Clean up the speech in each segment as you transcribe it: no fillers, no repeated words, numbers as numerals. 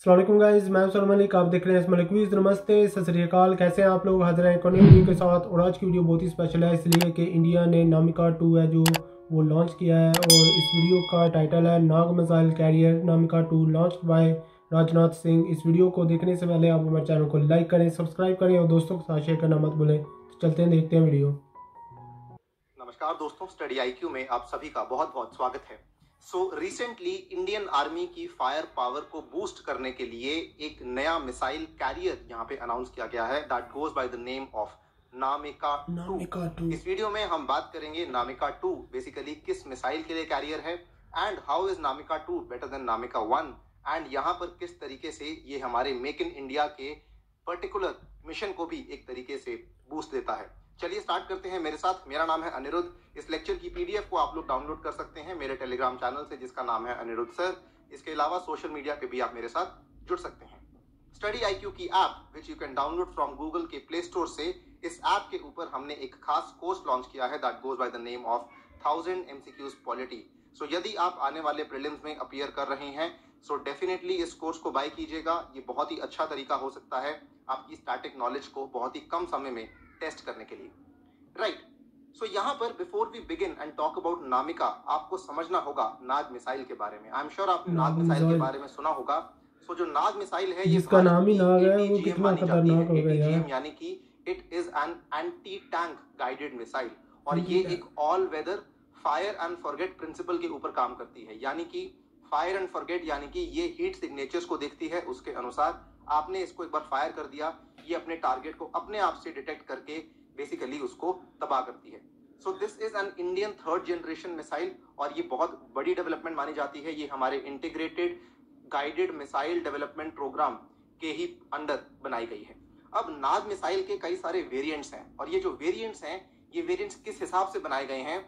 अस्सलाम वालेकुम गाइस, मैं सलमान मलिक। आप देख रहे हैं इसमें क्विज। नमस्ते, सत श्री अकाल। कैसे हैं आप लोग? हाजिर हैं एक और नई वीडियो के साथ। और आज की वीडियो बहुत ही स्पेशल है इसलिए कि इंडिया ने नामिका 2 है जो वो लॉन्च किया है। और इस वीडियो का टाइटल है Nag missile carrier Namica 2 launch by Rajnath Singh. इस वीडियो को देखने से पहले आप हमारे चैनल को लाइक करें, सब्सक्राइब करें और दोस्तों के साथ शेयर करना मत भूलें। तो चलते हैं, देखते हैं वीडियो। नमस्कार दोस्तों, स्टडी आईक्यू में आप सभी का बहुत बहुत स्वागत है। रिसेंटली इंडियन आर्मी की फायर पावर को बूस्ट करने के लिए एक नया मिसाइल कैरियर यहाँ पे अनाउंस किया गया है that goes by the name of Namica 2। इस वीडियो में हम बात करेंगे नामिका 2 बेसिकली किस मिसाइल के लिए कैरियर है and how is Namica 2 better than Namica 1 and यहाँ पर किस तरीके से ये हमारे मेक इन इंडिया के पर्टिकुलर मिशन को भी एक तरीके से बूस्ट देता है। चलिए स्टार्ट करते हैं। मेरे साथ, मेरा नाम है अनिरुद्ध। इस लेक्चर की पीडीएफ को आप लोग डाउनलोड कर सकते हैं मेरे टेलीग्राम चैनल से जिसका नाम है अनिरुद्ध सर। इसके अलावा सोशल मीडिया पे भी आप मेरे साथ जुड़ सकते हैं। स्टडी आईक्यू की app which you can download from Google के प्ले स्टोर से, इस ऐप के ऊपर हमने एक खास कोर्स लॉन्च किया है that goes by the name of 1000 MCQs polity. यदि आप आने वाले प्रीलिम्स में अपीयर कर रहे हैं डेफिनेटली इस कोर्स को बाय कीजिएगा। ये बहुत ही अच्छा तरीका हो सकता है आपकी स्टैटिक नॉलेज को बहुत ही कम समय में टेस्ट करने के लिए। राइट, यहाँ पर before we begin and talk about Namica, आपको समझना होगा नाग मिसाइल के बारे में। आई एम श्योर आपने नाग मिसाइल के बारे में सुना होगा। जो नाग मिसाइल है ये जिसका नाम ही नाग है वो कितना खतरनाक होगा यार। यानी कि it is an anti tank guided missile और ये एक all weather fire and forget principle के ऊपर काम करती है। यानी कि फायर एंड फॉरगेट यानी कि ये हीट सिग्नेचर्स को देखती है, उसके अनुसार आपने इसको एक बार फायर कर दिया, ये अपने टारगेट को अपने आप से डिटेक्ट करके बेसिकली उसको तबाह करती है। This is an Indian 3rd generation missile और ये बहुत बड़ी डेवलपमेंट मानी जाती है। ये हमारे integrated guided missile development programme के ही अंडर बनाई गई है। अब नाग मिसाइल के कई सारे वेरिएंट्स हैं और ये जो वेरिएंट्स हैं ये वेरिएंट्स किस हिसाब से बनाए गए हैं?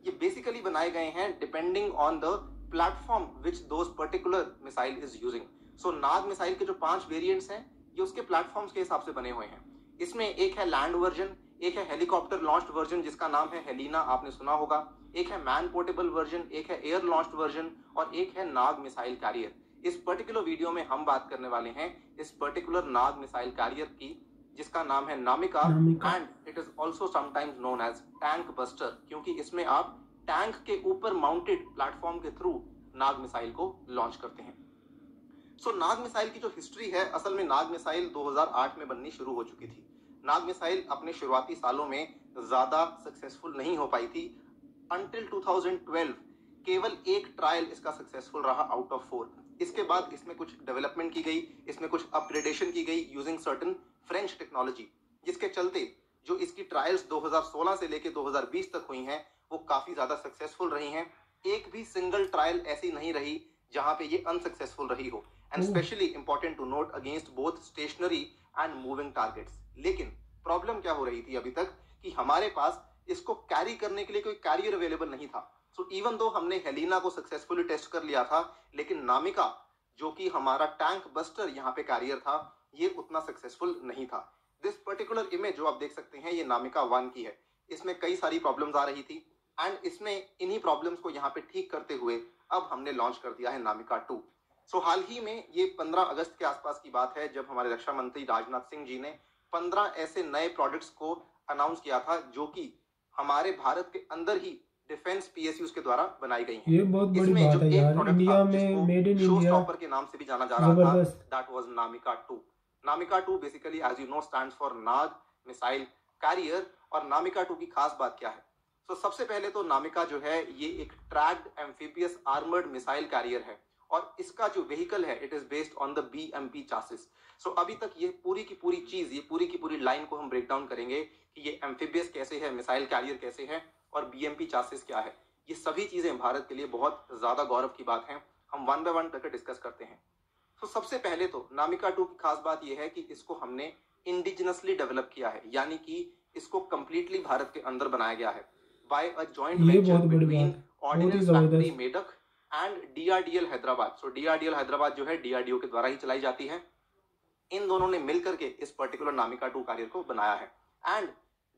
ये बेसिकली बनाए गए हैं depending on the platform which those particular missile is using. Nag missile के जो 5 वेरिएंट्स हैं ये उसके प्लेटफॉर्म्स के हिसाब से बने हुए हैं। इसमें एक है लैंड वर्जन, एक है हेलीकॉप्टर लॉन्च्ड वर्जन जिसका नाम है हेलिना, आपने सुना होगा, एक है मैन पोर्टेबल वर्जन, एक है एयर लॉन्च्ड वर्जन और एक है नाग मिसाइल कैरियर। इस पर्टिकुलर वीडियो में हम बात करने वाले हैं इस पर्टिकुलर नाग मिसाइल कैरियर की जिसका नाम है Namica and it is also sometimes known as tank buster, क्योंकि इसमें आप टैंक के ऊपर माउंटेड प्लेटफॉर्म के थ्रू नाग मिसाइल को लॉन्च करते हैं। नाग मिसाइल की जो हिस्ट्री है, असल में नाग मिसाइल 2008 में बननी शुरू हो चुकी थी। नाग मिसाइल अपने शुरुआती सालों में ज्यादा सक्सेसफुल नहीं हो पाई थी। अंटिल 2012 केवल एक ट्रायल इसका सक्सेसफुल रहा आउट ऑफ 4। इसके बाद इसमें कुछ डेवलपमेंट की गई, इसमें कुछ अपग्रेडेशन की गई यूजिंग सर्टेन फ्रेंच टेक्नोलॉजी, जिसके चलते जो इसकी ट्रायल्स 2016 से लेकर 2020 तक हुई हैं वो काफी ज्यादा सक्सेसफुल रही हैं। एक भी सिंगल ट्रायल ऐसी नहीं रही जहां पे ये अनसक्सेसफुल रही हो and specially important to note against both stationary and moving targets. लेकिन प्रॉब्लम क्या हो रही थी अभी तक कि हमारे पास इसको कैरी करने के लिए कोई कैरियर अवेलेबल नहीं था। इवन दो हमने हेलिना को सक्सेसफुली टेस्ट कर लिया था, लेकिन नामिका जो कि हमारा टैंक बस्टर यहाँ पे कैरियर था ये उतना सक्सेसफुल नहीं था। दिस पर्टिकुलर इमेज जो आप देख सकते हैं ये नामिका 1 की है। इसमें कई सारी प्रॉब्लम्स आ रही थी एंड इसमें इन्हीं प्रॉब्लम्स को यहाँ पे ठीक करते हुए अब हमने लॉन्च कर दिया है नामिका 2। हाल ही में ये 15 अगस्त के आसपास की बात है जब हमारे रक्षा मंत्री राजनाथ सिंह जी ने 15 ऐसे नए प्रोडक्ट्स को अनाउंस किया था जो कि हमारे भारत के अंदर ही डिफेंस PSUs के द्वारा बनाई गई हैं। ये बहुत बड़ी बात है यार, इंडिया में मेड इन इंडिया शोस्टॉपर के नाम से भी जाना जा रहा था, that was Namica 2। Namica 2 basically as you know stands for Nag missile carrier. और नामिका 2 की खास बात क्या है? सबसे पहले तो नामिका जो है ये एक tracked amphibious armoured missile carrier है और इसका जो व्हीकल है it is based on the BMP chassis. अभी तक ये पूरी की पूरी चीज, ये पूरी की पूरी लाइन को हम ब्रेक डाउन करेंगे कि ये एम्फीबियस कैसे है, मिसाइल कैरियर कैसे है और BMP चासिस क्या है। ये सभी चीजें भारत के लिए बहुत ज्यादा गौरव की बात है। हम वन बाय वन करके डिस्कस करते हैं। सबसे पहले तो नामिका 2 की खास बात यह है कि इसको हमने इंडिजिनसली डेवलप किया है, यानी कि इसको कंप्लीटली भारत के अंदर बनाया गया है by a joint venture between ordnance factory Medak and DRDL Hyderabad. DRDL Hyderabad जो है DRDO के द्वारा ही चलाई जाती है। इन दोनों ने मिलकर के इस पर्टिकुलर नामिका 2 कैरियर को बनाया है एंड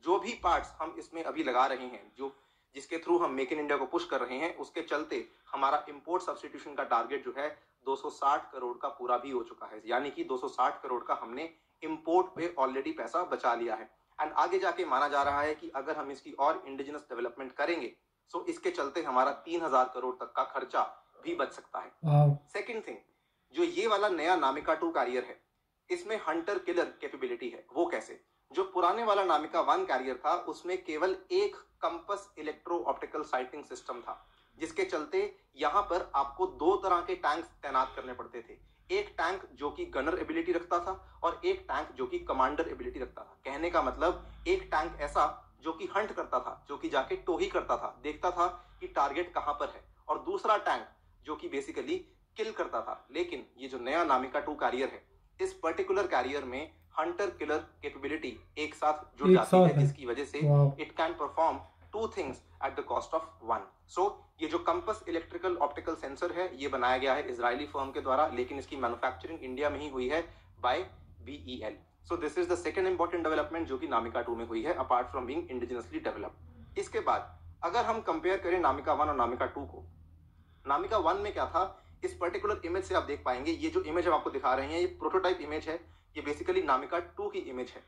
जो भी पार्ट्स हम इसमें अभी लगा रहे हैं, जो जिसके थ्रू हम मेक इन इंडिया को पुश कर रहे हैं, उसके चलते हमारा इंपोर्ट सब्स्टिट्यूशन का टारगेट जो है 260 करोड़ का पूरा भी हो चुका है। यानी कि 260 करोड़ का हमने इंपोर्ट पे ऑलरेडी पैसा बचा लिया है। एंड आगे जाके माना जा रहा है कि अगर हम इसकी और इंडिजिनस डेवलपमेंट करेंगे तो इसके चलते हमारा 3000 करोड़ तक का खर्चा भी बच सकता है। सेकंड थिंग, जो ये वाला नया नामिका 2 कैरियर है, इसमें हंटर किलर कैपेबिलिटी है। वो कैसे? जो पुराने वाला नामिका 1 कैरियर था उसमें केवल एक compass electro optical sighting system था, जिसके चलते यहां पर आपको 2 तरह के टैंक तैनात करने पड़ते थे। एक टैंक जो कि गनर एबिलिटी रखता था और एक टैंक जो कि कमांडर एबिलिटी रखता था। कहने का मतलब एक टैंक ऐसा जो कि हंट करता था, जो कि जाके टोही करता था, देखता था कि टारगेट कहां पर है, और दूसरा टैंक जो कि बेसिकली किल करता था। लेकिन ये जो नया नामिका 2 कैरियर है, इस पर्टिकुलर कैरियर में हंटर किलर कैपेबिलिटी एक साथ जुड़ जाती है, जिसकी वजह से it can perform 2 things at the cost of 1। सो ये जो कंपस इलेक्ट्रिकल ऑप्टिकल सेंसर है, ये बनाया गया है इजरायली फर्म के द्वारा, लेकिन इसकी मैन्युफैक्चरिंग इंडिया में ही हुई है by BEL। So this is the second important development जो कि नामिका 2 में हुई है, apart from being indigenously developed. इसके बाद अगर हम कंपेयर करें नामिका 1 और नामिका 2 को, नामिका 1 में क्या था, इस पर्टिकुलर इमेज से आप देख पाएंगे, ये जो इमेज हम आपको दिखा रहे हैं ये प्रोटोटाइप इमेज है, ये बेसिकली नामिका 2 की इमेज है।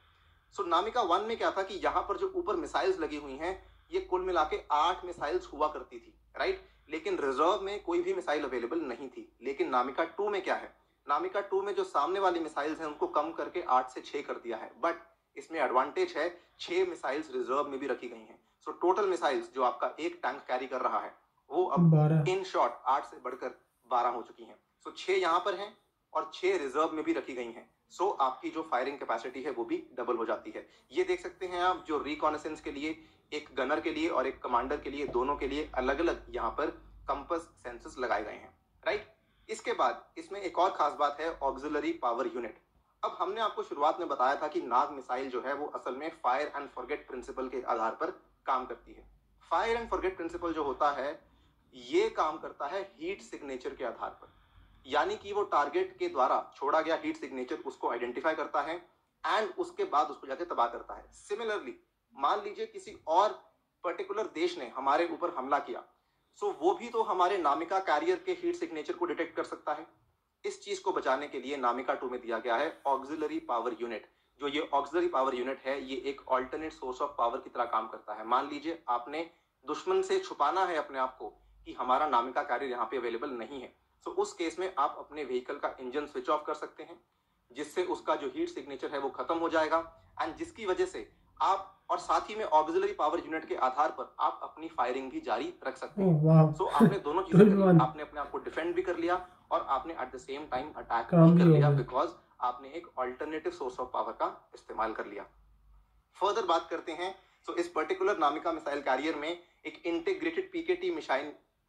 सो नामिका 1 में क्या था कि यहाँ पर जो ऊपर मिसाइल्स लगी हुई हैं, ये कुल मिला के 8 मिसाइल्स हुआ करती थी, राइट। लेकिन रिजर्व में कोई भी मिसाइल अवेलेबल नहीं थी। लेकिन नामिका 2 में क्या है, नामिका 2 में जो सामने वाली मिसाइल्स हैं उनको कम करके 8 से 6 कर दिया है। बट इसमें एडवांटेज है, 6 मिसाइल्स रिजर्व में भी रखी गई हैं। सो टोटल मिसाइल्स जो आपका एक टैंक कैरी कर रहा है वो अब इन शॉर्ट 8 से बढ़कर 12 हो चुकी हैं। सो 6 यहाँ पर हैं और 6 रिजर्व में भी रखी गई हैं। सो आपकी जो फायरिंग कैपेसिटी है वो भी डबल हो जाती है। ये देख सकते हैं आप, जो रिकॉनेसेंस के लिए एक गनर के लिए और एक कमांडर के लिए, दोनों के लिए अलग अलग यहाँ पर कंपस सेंसर्स लगाए गए हैं, राइट। इसके बाद इसमें एक और खास बात है, ऑक्सिलरी पावर यूनिट। अब हमने आपको शुरुआत में बताया था कि नाग मिसाइल जो है वो असल में फायर एंड फॉरगेट प्रिंसिपल के आधार पर काम करती है। फायर एंड फॉरगेट प्रिंसिपल जो होता है ये काम करता है हीट सिग्नेचर के आधार पर, यानी कि वो टारगेट के द्वारा छोड़ा गया हीट सिग्नेचर उसको आइडेंटिफाई करता है एंड उसके बाद उसको जाके तबाह करता है। सिमिलरली मान लीजिए किसी और पर्टिकुलर देश ने हमारे ऊपर हमला किया, सो वो भी तो हमारे नामिका कैरियर के हीट सिग्नेचर को डिटेक्ट कर सकता है। इस चीज को बचाने के लिए नामिका 2 में दिया गया है ऑक्सिलरी पावर यूनिट। जो ये ऑक्सिलरी पावर यूनिट है ये एक ऑल्टरनेट सोर्स ऑफ पावर की तरह काम करता है। मान लीजिए आपने दुश्मन से छुपाना है अपने आप को कि हमारा नामिका कैरियर यहाँ पे अवेलेबल नहीं है, तो उस केस में आप अपने व्हीकल का इंजन स्विच ऑफ कर सकते हैं, जिससे उसका जो हीट सिग्नेचर है वो खत्म हो जाएगा एंड जिसकी वजह से आप, और साथ ही में ऑक्सिलरी पावर यूनिट के आधार पर आप अपनी फायरिंग भी जारी रख सकते हैं। सो आपने दोनों चीजें कर ली, आपने अपने आप को डिफेंड भी कर लिया और आपने at the same time attack भी कर लिया, बिकॉज आपने एक अल्टरनेटिव सोर्स ऑफ पावर का इस्तेमाल कर लिया। फर्दर बात करते हैं, सो इस पर्टिकुलर नामिका मिसाइल कैरियर में एक इंटीग्रेटेड पीकेटी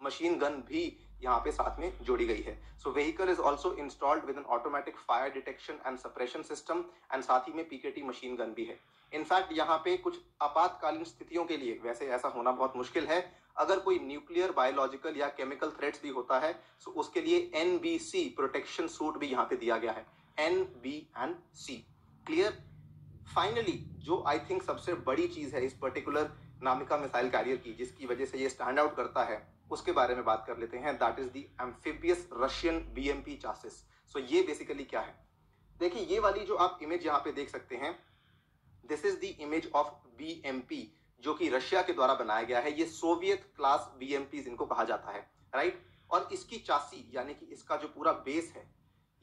मशीन गन भी यहाँ पे साथ में जोड़ी गई है। So vehicle is also installed with an automatic fire detection and suppression system and साथ ही में पीकेटी मशीन गन भी है। इनफैक्ट यहाँ पे कुछ आपातकालीन स्थितियों के लिए, वैसे ऐसा होना बहुत मुश्किल है, अगर कोई न्यूक्लियर, बायोलॉजिकल या केमिकल थ्रेट्स भी होता है तो उसके लिए NBC प्रोटेक्शन सूट भी यहाँ पे दिया गया है, NB&C, क्लियर। फाइनली जो आई थिंक सबसे बड़ी चीज है इस पर्टिकुलर नामिका मिसाइल कैरियर की, जिसकी वजह से ये स्टैंड आउट करता है, उसके बारे में बात कर लेते हैं। That is the amphibious Russian BMP chassis. So ये बेसिकली क्या है, देखिए ये वाली जो आप इमेज यहाँ पे देख सकते हैं, this is the image of BMP जो कि रशिया के द्वारा बनाया गया है। ये सोवियत क्लास BMPs इनको कहा जाता है, राइट। और इसकी चासी यानी कि इसका जो पूरा बेस है,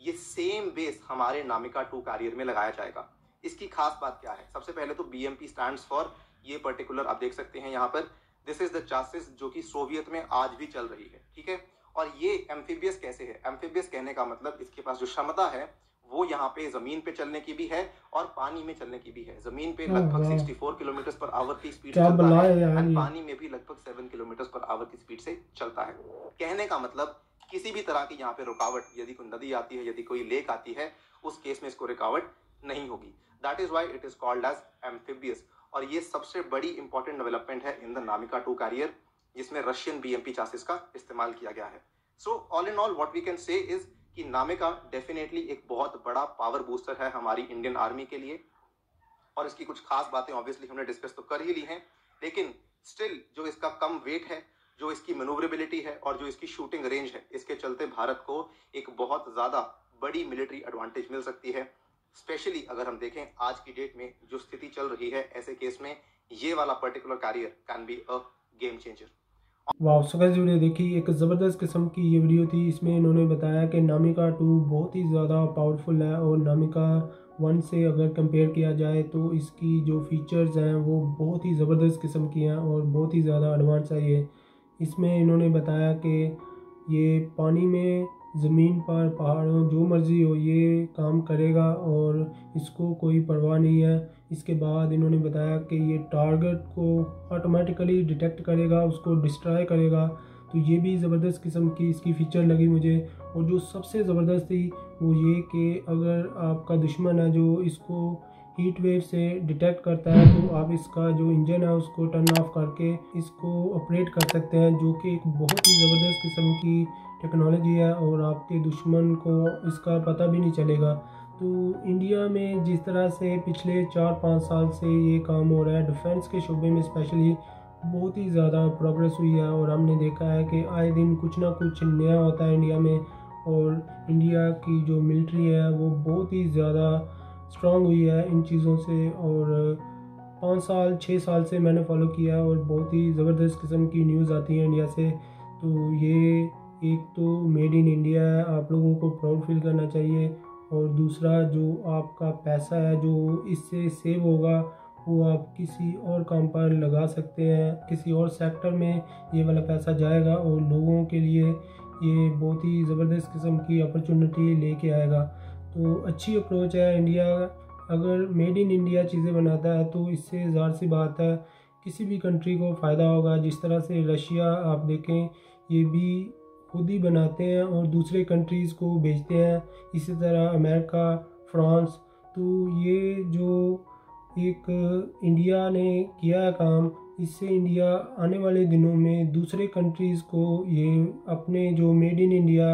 ये सेम बेस हमारे नामिका 2 कैरियर में लगाया जाएगा। इसकी खास बात क्या है, सबसे पहले तो BMP स्टैंड्स फॉर, ये पर्टिकुलर आप देख सकते हैं यहाँ पर, दिस इज द चासिस जो कि सोवियत में आज भी चल रही है, ठीक है। और ये एम्फिबियस कैसे है, एम्फिबियस कहने का मतलब इसके पास जो क्षमता है वो यहाँ पे जमीन पे चलने की भी है और पानी में चलने की भी है। जमीन पे लगभग 64 किलोमीटर पर आवर की स्पीड से चलता है और पानी में भी लगभग 7 किलोमीटर पर आवर की स्पीड से चलता है। कहने का मतलब किसी भी तरह की यहाँ पे रुकावट, यदि कोई नदी आती है, यदि कोई लेक आती है, उस केस में इसको रुकावट नहीं होगी। That is why it is called as amphibious. और ये सबसे बड़ी इंपॉर्टेंट डेवलपमेंट है इन द नामिका 2 कैरियर, जिसमें रशियन BMP चासिस का इस्तेमाल किया गया है। So all in all what we can say is कि नामिका डेफिनेटली एक बहुत बड़ा पावर बूस्टर है हमारी इंडियन आर्मी के लिए, और इसकी कुछ खास बातें ऑब्वियसली हमने डिस्कस तो कर ही ली हैं, लेकिन स्टिल जो इसका कम वेट है, जो इसकी मैन्यूवरेबिलिटी है और जो इसकी शूटिंग रेंज है, इसके चलते भारत को एक बहुत ज़्यादा बड़ी मिलिट्री एडवांटेज मिल सकती है। स्पेशली अगर हम देखें आज की डेट में जो स्थिति चल रही है, ऐसे केस में ये वाला particular carrier can be a game changer. वाह, सो गाइस वीडियो देखी, एक ज़बरदस्त किस्म की ये वीडियो थी। इसमें इन्होंने बताया कि नामिका 2 बहुत ही ज़्यादा पावरफुल है और नामिका 1 से अगर कंपेयर किया जाए तो इसकी जो फीचर्स हैं वो बहुत ही ज़बरदस्त किस्म की हैं और बहुत ही ज़्यादा एडवांस है ये। इसमें इन्होंने बताया कि ये पानी में, ज़मीन पर, पहाड़ों, जो मर्ज़ी हो ये काम करेगा और इसको कोई परवाह नहीं है। इसके बाद इन्होंने बताया कि ये टारगेट को ऑटोमेटिकली डिटेक्ट करेगा, उसको डिस्ट्रॉय करेगा। तो ये भी ज़बरदस्त किस्म की इसकी फ़ीचर लगी मुझे। और जो सबसे ज़बरदस्त थी वो ये कि अगर आपका दुश्मन है जो इसको हीट वेव से डिटेक्ट करता है तो आप इसका जो इंजन है उसको टर्न ऑफ करके इसको ऑपरेट कर सकते हैं, जो कि एक बहुत ही ज़बरदस्त किस्म की टेक्नोलॉजी है और आपके दुश्मन को इसका पता भी नहीं चलेगा। तो इंडिया में जिस तरह से पिछले 4-5 साल से ये काम हो रहा है डिफेंस के शोबे में स्पेशली, बहुत ही ज़्यादा प्रोग्रेस हुई है और हमने देखा है कि आए दिन कुछ ना कुछ नया होता है इंडिया में। और इंडिया की जो मिलिट्री है वो बहुत ही ज़्यादा स्ट्रांग हुई है इन चीज़ों से। और 5 साल 6 साल से मैंने फॉलो किया है और बहुत ही ज़बरदस्त किस्म की न्यूज़ आती है इंडिया से। तो ये एक तो मेड इन इंडिया है, आप लोगों को प्राउड फील करना चाहिए। और दूसरा जो आपका पैसा है जो इससे सेव होगा वो आप किसी और काम पर लगा सकते हैं, किसी और सेक्टर में ये वाला पैसा जाएगा और लोगों के लिए ये बहुत ही ज़बरदस्त किस्म की अपॉर्चुनिटी लेके आएगा। तो अच्छी अप्रोच है। इंडिया अगर मेड इन इंडिया चीज़ें बनाता है तो इससे ज़ाहिर सी बात है किसी भी कंट्री को फ़ायदा होगा। जिस तरह से रशिया आप देखें ये भी खुद ही बनाते हैं और दूसरे कंट्रीज़ को बेचते हैं, इसी तरह अमेरिका, फ्रांस। तो ये जो एक इंडिया ने किया है काम, इससे इंडिया आने वाले दिनों में दूसरे कंट्रीज़ को ये अपने जो मेड इन इंडिया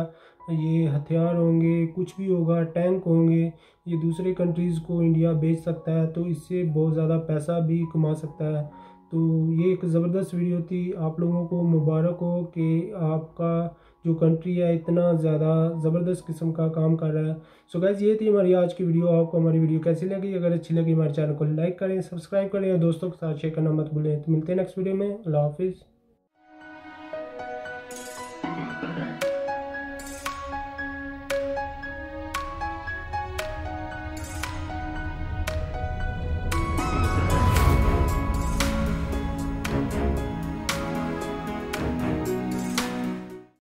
ये हथियार होंगे, कुछ भी होगा, टैंक होंगे, ये दूसरे कंट्रीज़ को इंडिया बेच सकता है। तो इससे बहुत ज़्यादा पैसा भी कमा सकता है। तो ये एक ज़बरदस्त वीडियो थी। आप लोगों को मुबारक हो कि आपका जो कंट्री है इतना ज़्यादा ज़बरदस्त किस्म का काम कर रहा है। सो गाइस ये थी हमारी आज की वीडियो। आपको हमारी वीडियो कैसी लगी? अगर अच्छी लगी हमारे चैनल को लाइक करें, सब्सक्राइब करें और दोस्तों के साथ शेयर करना मत भूलें। तो मिलते हैं नेक्स्ट वीडियो में। अल्लाह हाफिज़।